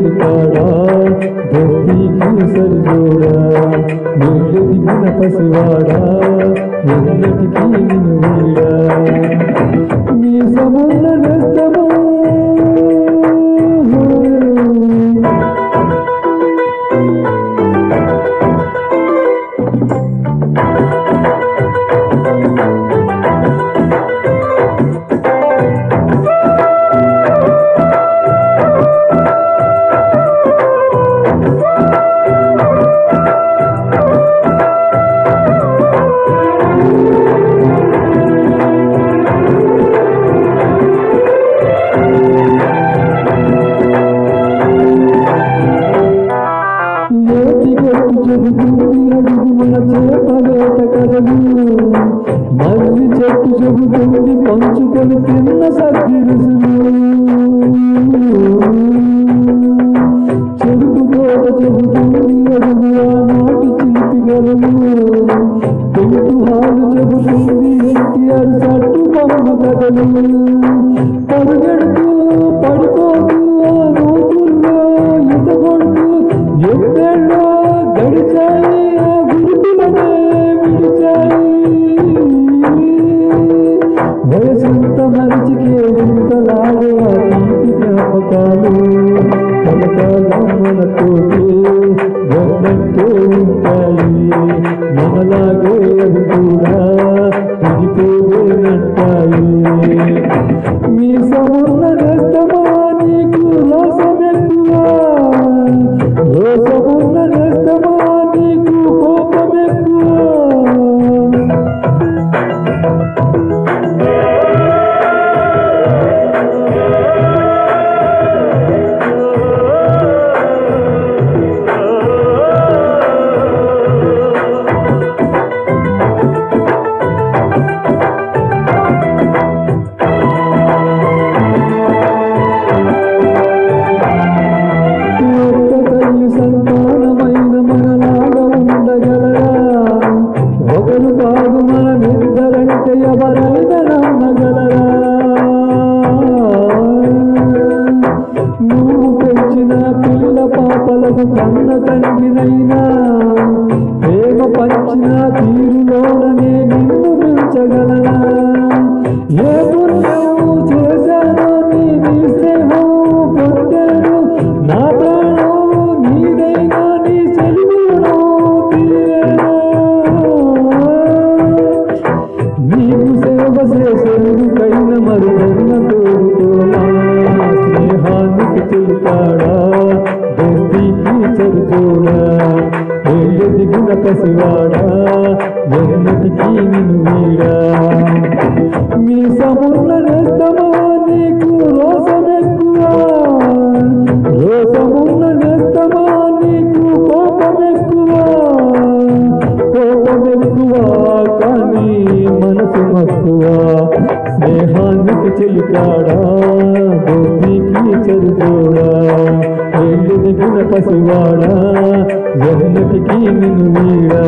చెలికాడా దోస్తీకి సరిజోడా నీళ్ళు దిగిన పసివాడా ఎన్నటికీ నిన్ను వీడా నీ సమున్న నేస్తమా మర్రి చెట్టు చెబుతుంది పంచుకొని తిన్న సద్దిరుసులు చెరుకు తోట చెబుతుంది అడుగు ఆనాటి చిలిపిగలలు పెంటు హాలు చెబుతుంది ఎన్టీఆర్ సట్టు బొమ్మ కథలు పరుగెడుతూ పడిపోతూ ఆ నూతుల్లో ఈత కొడుతూ ఎన్నేళ్ళో గడిచాయి ఆ గురుతులనే విడిచాయి వయసంత మరిచికే ఇంతలాడే ఆ తీపి జ్ఞాపకాలు కలకాలం మనతోటి వెన్నట్టే ఉంటాయి మనలాగే అవి కూడా విడిపోయేనంటాయి మీ సమున్న నేస్తమా నీకు రోసమెక్కువ రోసమున్న నేస్తమా నీకు కోపమెక్కువ సంతానమైన మనలాగా ఉండగలరా ఒకరు కాదు మనమిద్దరంటే ఎవరైనా నమ్మగలరా నువ్వు పెంచిన పిల్ల పాపలకు కన్న తండ్రినైనా ప్రేమ పంచిన తీరులోననే నిన్ను మించగలరా ఏ పుణ్యం చేశానో నీ స్నేహం పొందాను నా ప్రాణం నీదైనా నీ చెలిమిను తీరేనా నీకు సేవ చేసేందుకైన మరుగన్న తోడుకోనా స్నేహానికి చెలికాడా దోస్తీకి సరిజోడా ఏళ్ళు దిగిన పసివాడా ఎన్నటికీ నిన్ను వీడా మీ సమున్న నేస్తమా నీకు రోసమెక్కువ రోసమున్న నేస్తమా నీకు కోపమెక్కువ కోపమెక్కువ కానీ మనసు మక్కువ స్నేహానికి చెలికాడా దోస్తీకి సరిజోడా ఏళ్ళు దిగిన పసివాడా ఎన్నటికీ నిన్ను వీడా